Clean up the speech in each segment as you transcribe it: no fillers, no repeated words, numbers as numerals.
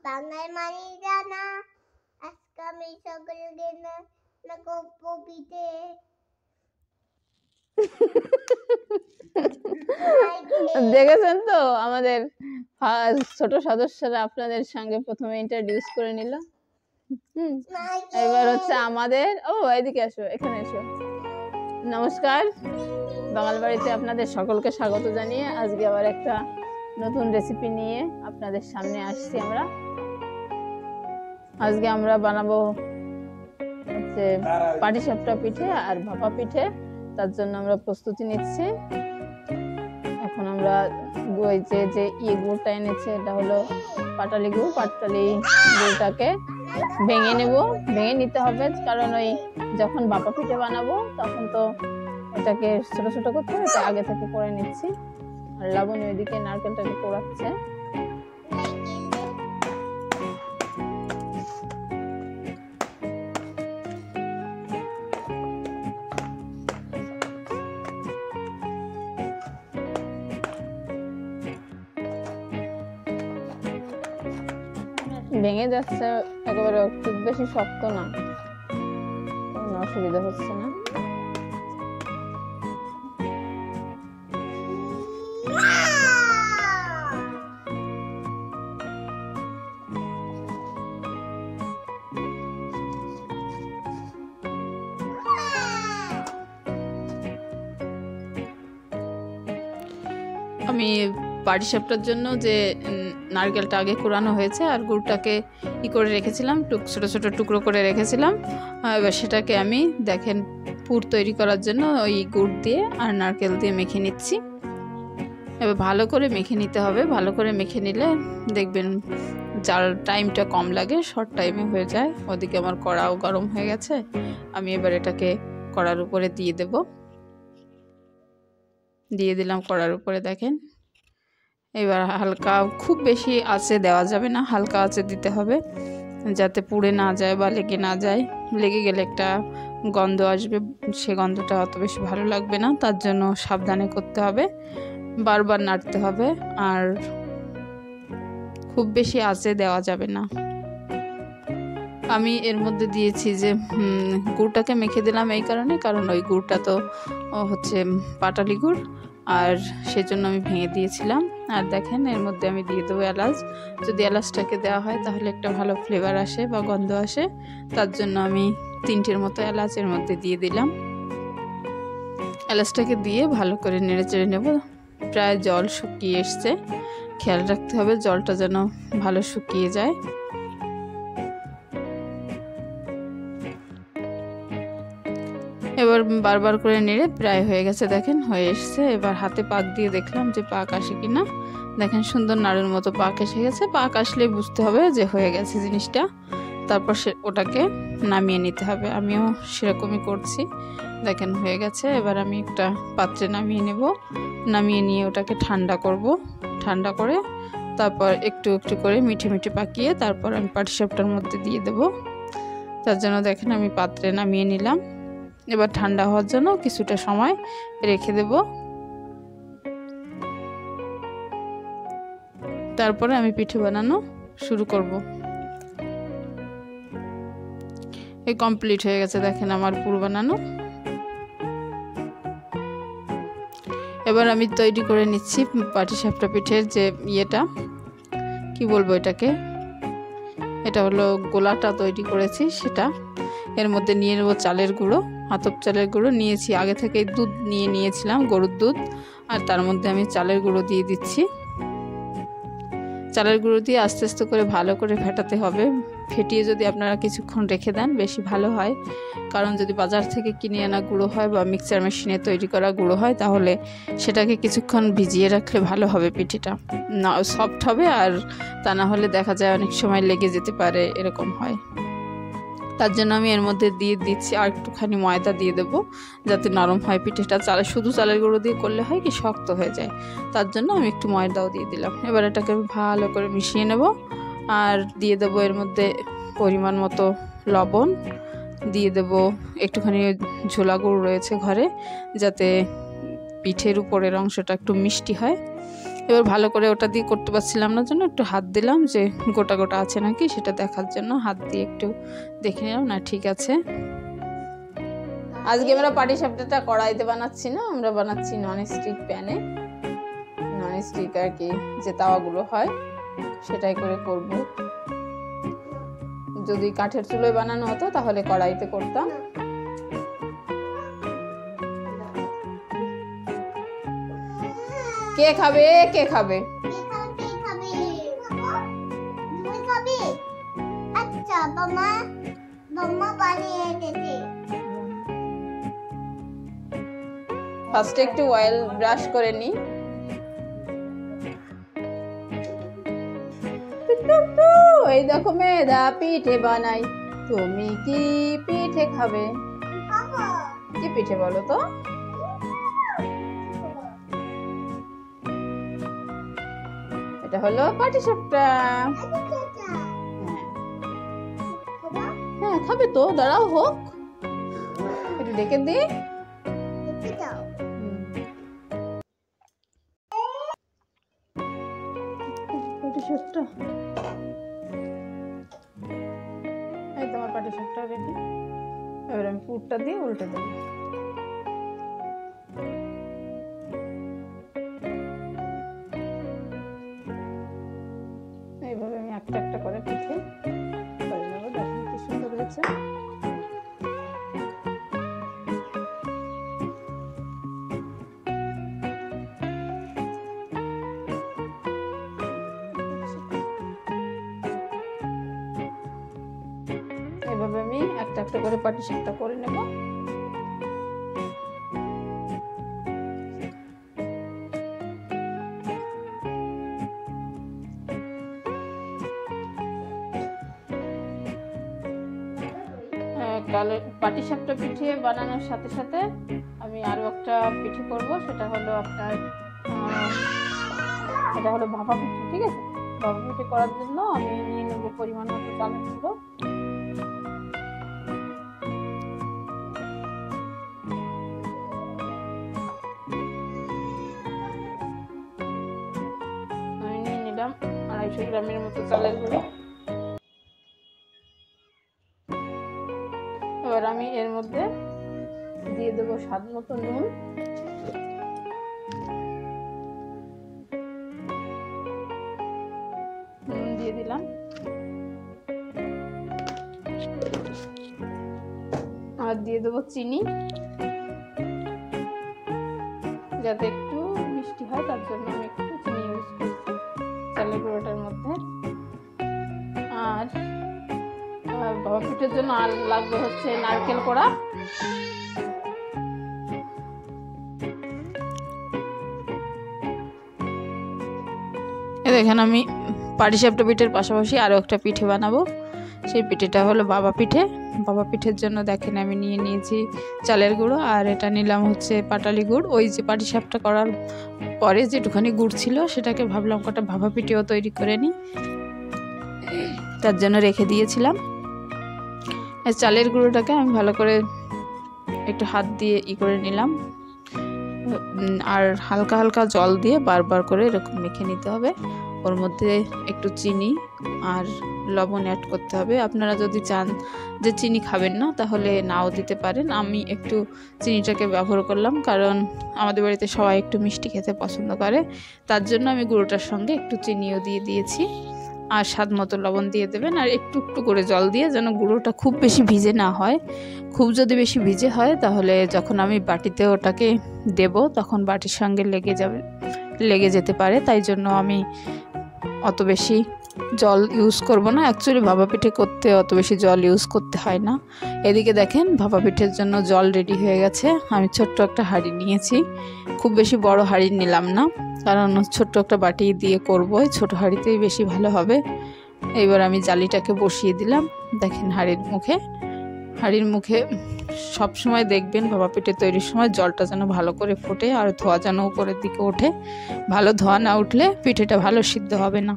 বাংলায় মানি জানা আজকে আমি সকলকে না গপ্প পিঠে দেখেছেন তো আমাদের ছোট সদস্যরা আপনাদের সঙ্গে প্রথমে ইন্ট্রোডিউস করে নিল। এবার হচ্ছে আমাদের এদিকে এসো, এখানে এসো। নমস্কার, বাঙাল বাড়িতে আপনাদের সকলকে স্বাগত জানিয়ে আজকে আবার একটা নতুন রেসিপি নিয়ে আপনাদের সামনে আসছি। আজকে আমরা বানাবো হচ্ছে পাটিসাপটা পিঠে আর ভাপা পিঠে। তার জন্য আমরা প্রস্তুতি নিচ্ছি। এখন আমরা যে গুড়টা এনেছে এটা হলো পাটালি গুড়। পাটালি গুড়টাকে ভেঙে নিতে হবে, কারণ ওই যখন ভাপা পিঠে বানাবো তখন তো এটাকে ছোট ছোট করতে হবে, তো আগে থেকে করে নিচ্ছি। আর লাবণী ওইদিকে নারকেলটাকে পোড়াচ্ছে। ভেঙে যাচ্ছে একেবারে, খুব বেশি শক্ত না, কোনো অসুবিধা হচ্ছে না। আমি পাটিসাপটার জন্য যে নারকেলটা আগে কুড়ানো হয়েছে আর গুড়টাকে করে রেখেছিলাম, ছোট ছোট টুকরো করে রেখেছিলাম। এবার সেটাকে আমি দেখেন পুর তৈরি করার জন্য ওই গুড় দিয়ে আর নারকেল দিয়ে মেখে নিচ্ছি। এবার ভালো করে মেখে নিতে হবে। ভালো করে মেখে নিলে দেখবেন যার টাইমটা কম লাগে, শর্ট টাইমে হয়ে যায়। ওদিকে আমার কড়াও গরম হয়ে গেছে। আমি এবার এটাকে কড়ার উপরে দিয়ে দিলাম কড়ার উপরে। দেখেন এবার হালকা, খুব বেশি আঁচে দেওয়া যাবে না, হালকা আঁচে দিতে হবে যাতে পুড়ে না যায় বা লেগে না যায়। লেগে গেলে একটা গন্ধ আসবে, সে গন্ধটা অত বেশি ভালো লাগবে না। তার জন্য সাবধানে করতে হবে, বারবার নাড়তে হবে, আর খুব বেশি আঁচে দেওয়া যাবে না। আমি এর মধ্যে দিয়েছি যে গুড়টাকে মেখে দিলাম এই কারণ ওই গুড়টা তো হচ্ছে পাটালি গুড়, আর সেজন্য আমি ভেঙে দিয়েছিলাম। আর দেখেন এর মধ্যে আমি দিয়ে দেবো এলাচ। যদি এলাচটাকে দেওয়া হয় তাহলে একটা ভালো ফ্লেভার আসে বা গন্ধ আসে। তার জন্য আমি 3টের মতো এলাচ এর মধ্যে দিয়ে দিলাম। এলাচটাকে দিয়ে ভালো করে নেড়ে চেড়ে নেব। প্রায় জল শুকিয়ে এসছে, খেয়াল রাখতে হবে জলটা যেন ভালো শুকিয়ে যায়। এবার বারবার করে নেড়ে প্রায় হয়ে গেছে, দেখেন হয়ে এসছে। এবার হাতে পাক দিয়ে দেখলাম যে পাক আসে কিনা। দেখেন সুন্দর নাড়ুর মতো পাক এসে গেছে। পাক আসলেই বুঝতে হবে যে হয়ে গেছে জিনিসটা। তারপর ওটাকে নামিয়ে নিতে হবে। আমিও সেরকমই করছি। দেখেন হয়ে গেছে। এবার আমি একটা পাত্রে নামিয়ে নেব। নামিয়ে নিয়ে ওটাকে ঠান্ডা করব। ঠান্ডা করে তারপর একটু একটু করে মিঠে মিঠে পাকিয়ে তারপর আমি পাটিসাপটার মধ্যে দিয়ে দেব। তার জন্য দেখেন আমি পাত্রে নামিয়ে নিলাম। এবার ঠান্ডা হওয়ার জন্য কিছুটা সময় রেখে দেব। তারপরে আমি পিঠে বানানো শুরু করব। এই কমপ্লিট হয়ে গেছে, দেখেন আমার পুর বানানো। এবার আমি তৈরি করে নিচ্ছি পাটিসাপটা পিঠের যে কি বলবো এটাকে, এটা হলো গোলাটা তৈরি করেছি সেটা। এর মধ্যে নিয়ে নেব চালের গুঁড়ো, আতপ চালের গুঁড়ো নিয়েছি। আগে থেকে দুধ নিয়েছিলাম, গরুর দুধ, আর তার মধ্যে আমি চালের গুঁড়ো দিয়ে দিচ্ছি। চালের গুঁড়ো দিয়ে আস্তে আস্তে করে ভালো করে ফেটাতে হবে। ফেটিয়ে যদি আপনারা কিছুক্ষণ রেখে দেন বেশি ভালো হয়, কারণ যদি বাজার থেকে কিনে আনা গুঁড়ো হয় বা মিক্সচার মেশিনে তৈরি করা গুঁড়ো হয় তাহলে সেটাকে কিছুক্ষণ ভিজিয়ে রাখলে ভালো হবে, পিঠেটা না সফট হবে। আর তা না হলে দেখা যায় অনেক সময় লেগে যেতে পারে, এরকম হয়। তার জন্য আমি এর মধ্যে দিয়ে দিচ্ছি আর একটুখানি ময়দা দিয়ে দেবো যাতে নরম হয় পিঠেটা। শুধু চালের গুঁড়ো দিয়ে করলে হয় কি শক্ত হয়ে যায়, তার জন্য আমি একটু ময়দাও দিয়ে দিলাম। এবার এটাকে ভালো করে মিশিয়ে নেব আর দিয়ে দেবো এর মধ্যে পরিমাণ মতো লবণ, দিয়ে দেব একটুখানি ঝোলা গুড় রয়েছে ঘরে যাতে পিঠের উপরের অংশটা একটু মিষ্টি হয়। এবার ভালো করে ওটা দিয়ে করতে পারছিলাম না জন্য একটু হাত দিলাম, যে গোটা গোটা আছে নাকি সেটা দেখার জন্য হাত দিয়ে একটু দেখে নিলাম, না ঠিক আছে। আজকে আমরা পাটিসাপটাটা কড়াইতে বানাচ্ছি না, আমরা বানাচ্ছি ননস্টিক প্যানে, ননস্টিক আর কি যে তাওয়াগুলো হয় সেটাই করে করব। যদি কাঠের চুলোয় বানানো হতো তাহলে কড়াইতে করতাম। কে খাবে কে খাবে? আচ্ছা মামা, মামা বানিয়ে দিয়েছে। ফার্স্টে একটু অয়েল ব্রাশ করে নি। এই দেখো মেয়েদা পিঠে বানাই, তুমি কি পিঠে খাবে? কি পিঠে বলো তো? এটা হলো পাটিসাপটা। হ্যাঁ খাবে তো, দাঁড়াও হোক, একটু ডেকে দিই। পাটিসাপটা, এই তোমার পাটিসাপটা রেডি। এবার আমি পুরটা দিয়ে উল্টে দেবো। এইভাবে আমি একটা একটা করে পিঠে করে নেবো। দেখুন কি সুন্দর হয়েছে। এভাবে আমি একটা একটা করে পাটিসাপটা করে নেব। পাটিসাপটা পিঠে বানানোর সাথে সাথে আমি আরো একটা পিঠে করব, সেটা হলো আপনার এটা হলো ভাপা পিঠে। ঠিক আছে, ভাপা পিঠে করার জন্য আমি নিয়ে নেব পরিমাণ মতো চালের গুঁড়ো। আমি নিয়ে নিলাম 250 গ্রামের মতো চালের গুঁড়ো। এবার আমি এর মধ্যে দিয়ে দেবো স্বাদ মতো নুন, নুন দিয়ে দিলাম। আর দিয়ে দেবো চিনি, যাতে একটু মিষ্টি হয় তার জন্য আমি একটু চিনি ইউজ করছি চালের গুঁড়োটার মধ্যে। আর ভাপা পিঠের জন্য আর লাগবে হচ্ছে নারকেল কোড়া। এখানে আমি পাটিসাপটা পিঠের পাশাপাশি আরও একটা পিঠে বানাবো। সেই পিঠেটা হলো বাবা পিঠে। বাবা পিঠের জন্য দেখেন আমি নিয়ে নিয়েছি চালের গুঁড়ো, আর এটা নিলাম হচ্ছে পাটালি গুড়। ওই যে পাটিসাপটা করার পরে যেটুখানি গুড় ছিল সেটাকে ভাবলাম কটা ভাপা পিঠেও তৈরি করে নিই, তার জন্য রেখে দিয়েছিলাম। চালের গুঁড়োটাকে আমি ভালো করে একটু হাত দিয়ে করে নিলাম, আর হালকা হালকা জল দিয়ে বারবার করে এরকম মেখে নিতে হবে। ওর মধ্যে একটু চিনি আর লবণ অ্যাড করতে হবে। আপনারা যদি চান যে চিনি খাবেন না তাহলে নাও দিতে পারেন। আমি একটু চিনিটাকে ব্যবহার করলাম, কারণ আমাদের বাড়িতে সবাই একটু মিষ্টি খেতে পছন্দ করে, তার জন্য আমি গুঁড়োটার সঙ্গে একটু চিনিও দিয়ে দিয়েছি। আর স্বাদ মতো লবণ দিয়ে দেবেন, আর একটু একটু করে জল দিয়ে, যেন গুঁড়োটা খুব বেশি ভিজে না হয়। খুব যদি বেশি ভিজে হয় তাহলে যখন আমি বাটিতে ওটাকে দেব তখন বাটির সঙ্গে লেগে যেতে পারে। তাই জন্য আমি অত বেশি জল ইউজ করব না। অ্যাকচুয়ালি ভাপা পিঠে করতে অত বেশি জল ইউজ করতে হয় না। এদিকে দেখেন ভাপা পিঠের জন্য জল রেডি হয়ে গেছে। আমি ছোট্ট একটা হাঁড়ি নিয়েছি, খুব বেশি বড় হাঁড়ি নিলাম না, কারণ ছোট্ট একটা বাটি দিয়ে করবো, ছোট হাঁড়িতেই বেশি ভালো হবে। এবার আমি জালিটাকে বসিয়ে দিলাম। দেখেন হাঁড়ির মুখে সব সময় দেখবেন ভাপা পিঠে তৈরির সময় জলটা যেন ভালো করে ফোটে, আর ধোয়া যেন উপরের দিকে ওঠে। ভালো ধোয়া না উঠলে পিঠেটা ভালো সিদ্ধ হবে না,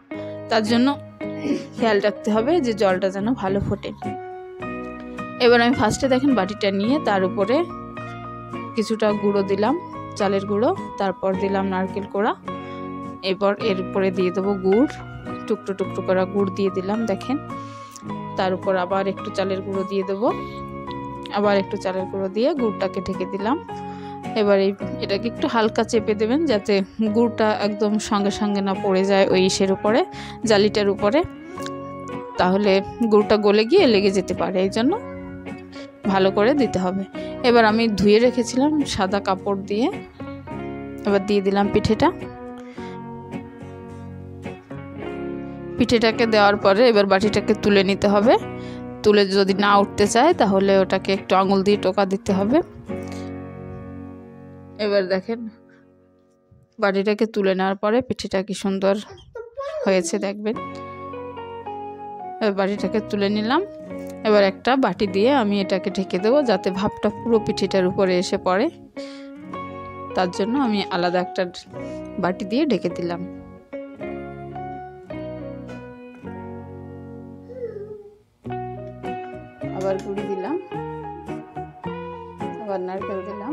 তার জন্য খেয়াল রাখতে হবে যে জলটা যেন ভালো ফোটে। এবার আমি ফার্স্টে দেখেন বাটিটা নিয়ে তার উপরে কিছুটা গুঁড়ো দিলাম, চালের গুঁড়ো, তারপর দিলাম নারকেল কোড়া, এরপর এর উপরে দিয়ে দেবো গুড়, টুকরো টুকরো করা গুড় দিয়ে দিলাম দেখেন। তার উপর আবার একটু চালের গুঁড়ো দিয়ে দেবো, আবার একটু চালের গুঁড়ো দিয়ে গুড়টাকে ঢেকে দিলাম। এবার এটাকে একটু হালকা চেপে দেবেন যাতে গুড়টা একদম সঙ্গে সঙ্গে না পড়ে যায় ওই ইসের উপরে, জালিটার উপরে, তাহলে গুড়টা গলে গিয়ে লেগে যেতে পারে, এই জন্য ভালো করে দিতে হবে। এবার আমি ধুয়ে রেখেছিলাম সাদা কাপড় দিয়ে, এবার দিয়ে দিলাম পিঠেটাকে দেওয়ার পরে এবার বাটিটাকে তুলে নিতে হবে। তুলে যদি না উঠতে চায় তাহলে ওটাকে একটু আঙুল দিয়ে টোকা দিতে হবে। এবার দেখেন বাটিটাকে তুলে নেওয়ার পরে পিঠেটা কি সুন্দর হয়েছে দেখবেন। এবার বাটিটাকে তুলে নিলাম। এবার একটা বাটি দিয়ে আমি এটাকে ঢেকে দেবো যাতে ভাপটা পুরো পিঠেটার উপরে এসে পড়ে, তার জন্য আমি আলাদা একটা বাটি দিয়ে ঢেকে দিলাম। আবার গুঁড়ি দিলাম, আবার নারকেল দিলাম।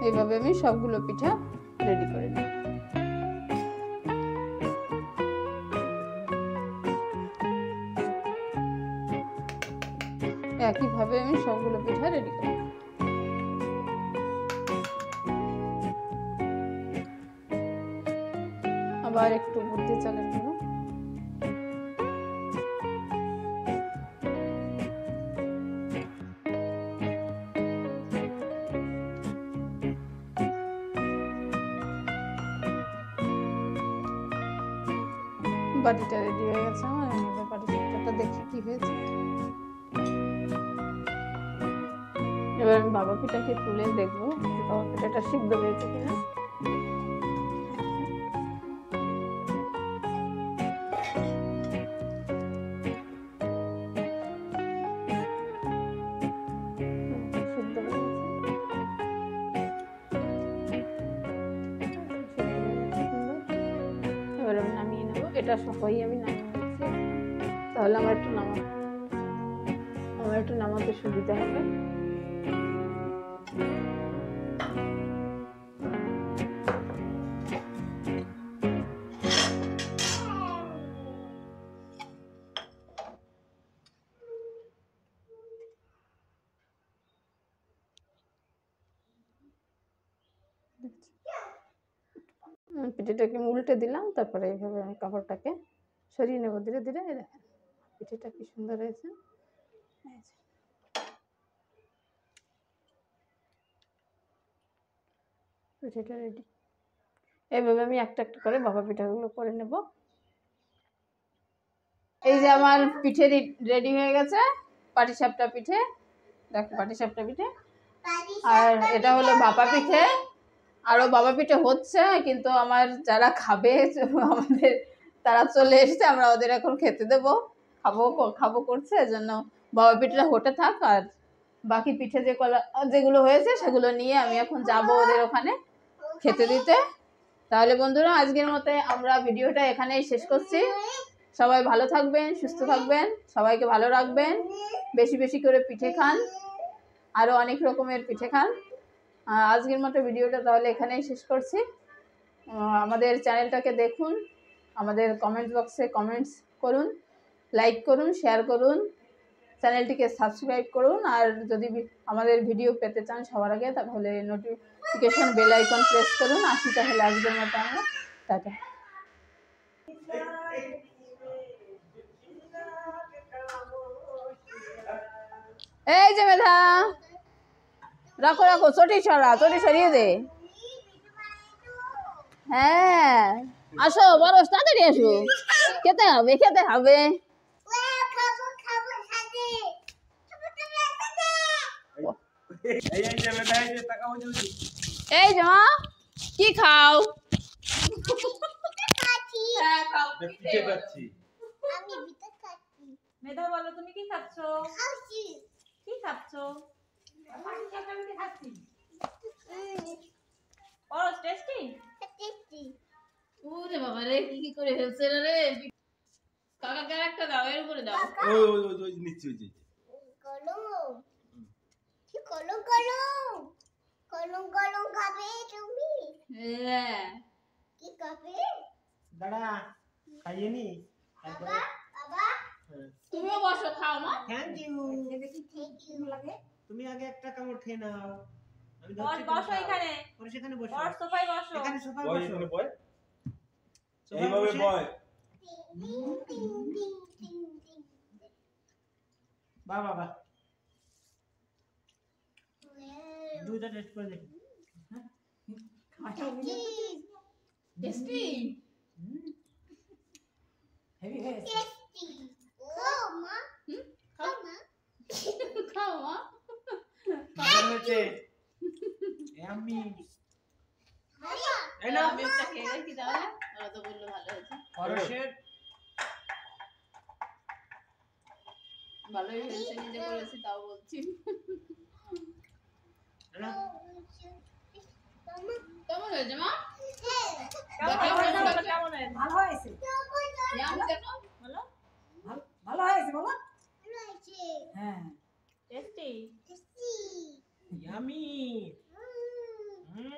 এইভাবে আমি সবগুলো পিঠা রেডি করে নিই। একইভাবে আমি সবগুলো পিঠা রেডি করি। আবার একটু বুদ্ধি চালের গুঁড়ো, বাটিটা রেডি হয়ে গেছে আমার। আমি এবার বাটিটা দেখি কি হয়েছে। এবার আমি বাবা পিঠাকে তুলে দেখবো বাবা পিঠাটা সিদ্ধ হয়েছে কিনা। সিদ্ধ হয়ে গেছে, এবার আমি নামিয়ে নেবো। এটা সহই আমি নামিয়ে নিচ্ছি, তাহলে আমার একটু নামাতে সুবিধা হবে। পিঠেটাকে উল্টে দিলাম, তারপরে এইভাবে আমি কাপড়টাকে সরিয়ে নেবো ধীরে ধীরে। দেখেন পিঠেটা কি সুন্দর হয়েছে। পিঠেটা রেডি। এইভাবে আমি একটা একটা করে বাবা পিঠাগুলো করে নেব। এই যে আমার পিঠে রেডি হয়ে গেছে, পাটিসাপটা পিঠে। দেখো পাটিসাপটা পিঠে, আর এটা হলো ভাপা পিঠে। আরও বাবা পিঠে হচ্ছে, কিন্তু আমার যারা খাবে আমাদের তারা চলে এসেছে, আমরা ওদের এখন খেতে দেবো। খাবো করছে, এজন্য বাবা পিঠেটা হতে থাক, আর বাকি পিঠে যেগুলো হয়েছে সেগুলো নিয়ে আমি এখন যাব ওদের ওখানে খেতে দিতে। তাহলে বন্ধুরা আজকের মতো আমরা ভিডিওটা এখানেই শেষ করছি। সবাই ভালো থাকবেন, সুস্থ থাকবেন, সবাইকে ভালো রাখবেন, বেশি বেশি করে পিঠে খান, আরও অনেক রকমের পিঠে খান। আজকের মতো ভিডিওটা তাহলে এখানেই শেষ করছি। আমাদের চ্যানেলটাকে দেখুন, আমাদের কমেন্ট বক্সে কমেন্টস করুন, লাইক করুন, শেয়ার করুন, চ্যানেলটিকে সাবস্ক্রাইব করুন। আর যদি আমাদের ভিডিও পেতে চান সবার আগে, তাহলে নোটিফিকেশন বেল আইকন প্রেস করুন। আসি তাহলে আজকের মতো আমরা, টাটা। এই যে মেধা, রাখো রাখো, চটি সরিয়ে দে। হ্যাঁ আসো, বড় তাড়াতাড়ি আসো, খেতে হবে। এই যে মা, কি খাও? মেধা বলো তুমি কি খাচ্ছ? কি খাচ্ছ? টেস্টি। ওরে বাবা রে, কি করে ফেলছে রে। কাকাকে একটা দাও, এর উপরে দাও। ওই নিচে ওই যে কলম খাবে তুমি? হ্যাঁ। কি কফি দাঁড়া খাইয়ে নি বাবা বাবা তুমিও বসো খাও মা। Thank you. থ্যাংক ইউ লাগে তুমি আগে একটা কামড় খেয়ে নাও। আমি বস ধরছি, বসো তুমি খাও। এখানে পরে সেখানে বসো। বস সোফায় বসো এখানে সোফায় বয় বসো। এখানে বয় সোফায় এইভাবে বসে- বয় টিং টিং টিং টিং টিং বাহ বাহ বাহ। দুধটা টেস্ট করে দেখি। টেস্টি। হেভি হয়েছে টেস্টি খাও মা খাও মা খাও মা। কেমন হয়েছে? ইয়াম্মি। ভালো এই নাও। আমি একটা খেয়ে দেখি তাহলে। ওরা তো বললো ভালো হয়েছে। পরশের ভালোই হয়েছে, নিজে করেছি তাও বলছি। এই নাও। কেমন হয়েছে মা? কেমন হয়েছে বলো, কেমন হয়েছে ভালো হয়েছে ইয়াম দেখো। বলো ভালো হয়েছে বলো হ্যাঁ টেস্টি টেস্টি ইয়াম্মি। হুম।